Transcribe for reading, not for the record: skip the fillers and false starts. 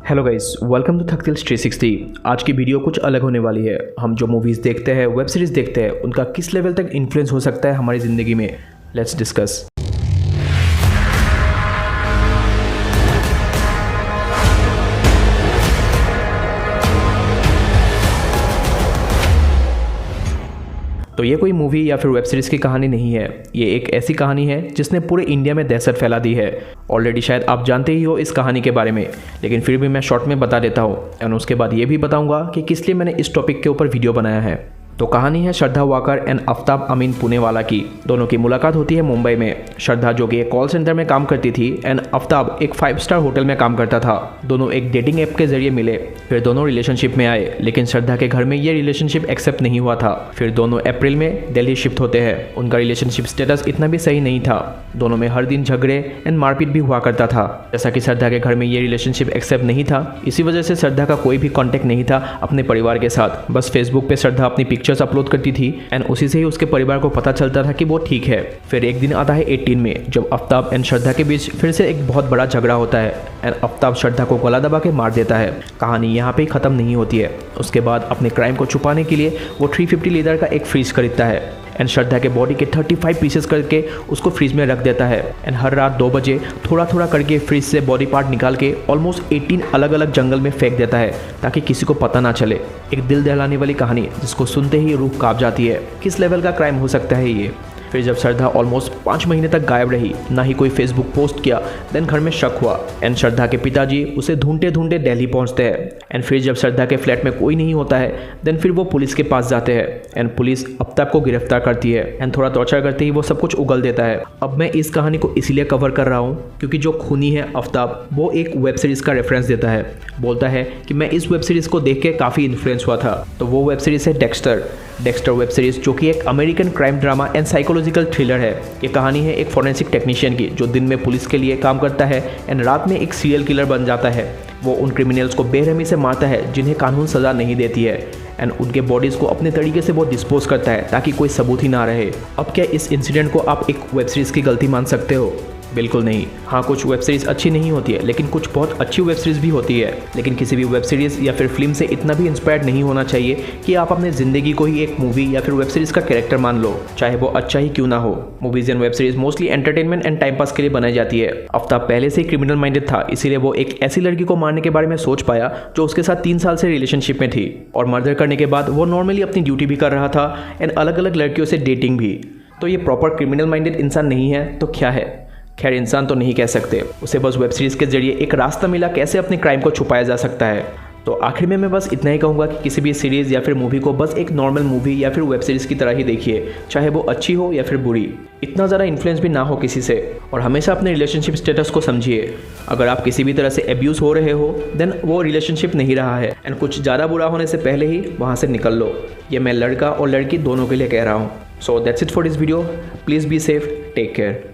Hello guys, welcome to थकदिल 360। आज की वीडियो कुछ अलग होने वाली है। हम जो मूवीज़ देखते हैं, वेब सीरीज़ देखते हैं, उनका किस लेवल तक इन्फ्लुएंस हो सकता है हमारी ज़िंदगी में, लेट्स डिस्कस। तो ये कोई मूवी या फिर वेब सीरीज़ की कहानी नहीं है। ये एक ऐसी कहानी है जिसने पूरे इंडिया में दहशत फैला दी है। ऑलरेडी शायद आप जानते ही हो इस कहानी के बारे में, लेकिन फिर भी मैं शॉर्ट में बता देता हूँ। एंड उसके बाद ये भी बताऊँगा कि किस लिए मैंने इस टॉपिक के ऊपर वीडियो बनाया है। तो कहानी है श्रद्धा वाकर एंड आफ्ताब अमीन पुणेवाला की। दोनों की मुलाकात होती है मुंबई में। श्रद्धा जो कि एक कॉल सेंटर में काम करती थी एंड आफ्ताब एक 5 स्टार होटल में काम करता था। दोनों एक डेटिंग ऐप के जरिए मिले, फिर दोनों रिलेशनशिप में आए, लेकिन श्रद्धा के घर में ये रिलेशनशिप एक्सेप्ट नहीं हुआ था। फिर दोनों अप्रैल में दिल्ली शिफ्ट होते हैं। उनका रिलेशनशिप स्टेटस इतना भी सही नहीं था। दोनों में हर दिन झगड़े एंड मारपीट भी हुआ करता था। जैसा कि श्रद्धा के घर में ये रिलेशनशिप एक्सेप्ट नहीं था, इसी वजह से श्रद्धा का कोई भी कॉन्टेक्ट नहीं था अपने परिवार के साथ। बस फेसबुक पे श्रद्धा अपनी पिक्चर्स अपलोड करती थी एंड उसी से ही उसके परिवार को पता चलता था कि वो ठीक है। फिर एक दिन आता है 18 में, जब आफ्ताब एंड श्रद्धा के बीच फिर से एक बहुत बड़ा झगड़ा होता है एंड आफ्ताब श्रद्धा को गला दबा के मार देता है। कहानी यहाँ पे ही खत्म नहीं होती है। उसके बाद अपने क्राइम को छुपाने के लिए वो 350 लीटर का एक फ्रीज खरीदता है एंड श्रद्धा के बॉडी के 35 पीसेस करके उसको फ्रीज में रख देता है। एंड हर रात 2 बजे थोड़ा थोड़ा करके फ्रीज से बॉडी पार्ट निकाल के ऑलमोस्ट 18 अलग अलग जंगल में फेंक देता है ताकि किसी को पता ना चले। एक दिल दहलाने वाली कहानी जिसको सुनते ही रूह कांप जाती है। किस लेवल का क्राइम हो सकता है ये। फिर जब श्रद्धा ऑलमोस्ट 5 महीने तक गायब रही, ना ही कोई फेसबुक पोस्ट किया, देन घर में शक हुआ एंड श्रद्धा के पिताजी उसे ढूंढते ढूंढते दिल्ली पहुंचते हैं। एंड फिर जब श्रद्धा के फ्लैट में कोई नहीं होता है, देन फिर वो पुलिस के पास जाते हैं एंड पुलिस आफ्ताब को गिरफ्तार करती है एंड थोड़ा टॉर्चर करते ही वो सब कुछ उगल देता है। अब मैं इस कहानी को इसलिए कवर कर रहा हूँ क्योंकि जो खूनी है आफ्ताब, वो एक वेब सीरीज़ का रेफरेंस देता है। बोलता है कि मैं इस वेब सीरीज़ को देख के काफ़ी इन्फ्लुएंस हुआ था। तो वो वेब सीरीज़ है डेक्स्टर वेब सीरीज़, जो कि एक American crime drama and psychological thriller है। ये कहानी है एक फॉरेंसिक टेक्नीशियन की जो दिन में पुलिस के लिए काम करता है एंड रात में एक सीरियल किलर बन जाता है। वो उन क्रिमिनल्स को बेरहमी से मारता है जिन्हें कानून सज़ा नहीं देती है एंड उनके बॉडीज़ को अपने तरीके से वो डिस्पोज करता है ताकि कोई सबूत ही ना रहे। अब क्या इस इंसिडेंट को आप एक वेब सीरीज़ की गलती मान सकते हो? बिल्कुल नहीं। हाँ, कुछ वेब सीरीज़ अच्छी नहीं होती है, लेकिन कुछ बहुत अच्छी वेब सीरीज़ भी होती है। लेकिन किसी भी वेब सीरीज़ या फिर फिल्म से इतना भी इंस्पायर्ड नहीं होना चाहिए कि आप अपने ज़िंदगी को ही एक मूवी या फिर वेब सीरीज़ का कैरेक्टर मान लो, चाहे वो अच्छा ही क्यों ना हो। Movies and web series mostly entertainment and time pass के लिए बनाई जाती है। आफ्ताब पहले से ही क्रिमिनल माइंडेड था, इसीलिए वो एक ऐसी लड़की को मारने के बारे में सोच पाया जो उसके साथ 3 साल से रिलेशनशिप में थी। और मर्डर करने के बाद वो नॉर्मली अपनी ड्यूटी भी कर रहा था एंड अलग अलग लड़कियों से डेटिंग भी। तो ये प्रॉपर क्रिमिनल माइंडेड इंसान नहीं है तो क्या है? खैर, इंसान तो नहीं कह सकते, उसे बस वेब सीरीज़ के जरिए एक रास्ता मिला कैसे अपने क्राइम को छुपाया जा सकता है। तो आखिर में मैं बस इतना ही कहूँगा कि किसी भी सीरीज़ या फिर मूवी को बस एक नॉर्मल मूवी या फिर वेब सीरीज़ की तरह ही देखिए, चाहे वो अच्छी हो या फिर बुरी। इतना ज़्यादा इन्फ्लुएंस भी ना हो किसी से, और हमेशा अपने रिलेशनशिप स्टेटस को समझिए। अगर आप किसी भी तरह से एब्यूज़ हो रहे हो, देन वो रिलेशनशिप नहीं रहा है एंड कुछ ज़्यादा बुरा होने से पहले ही वहाँ से निकल लो। ये मैं लड़का और लड़की दोनों के लिए कह रहा हूँ। So that's it for this video. Please be safe, take care.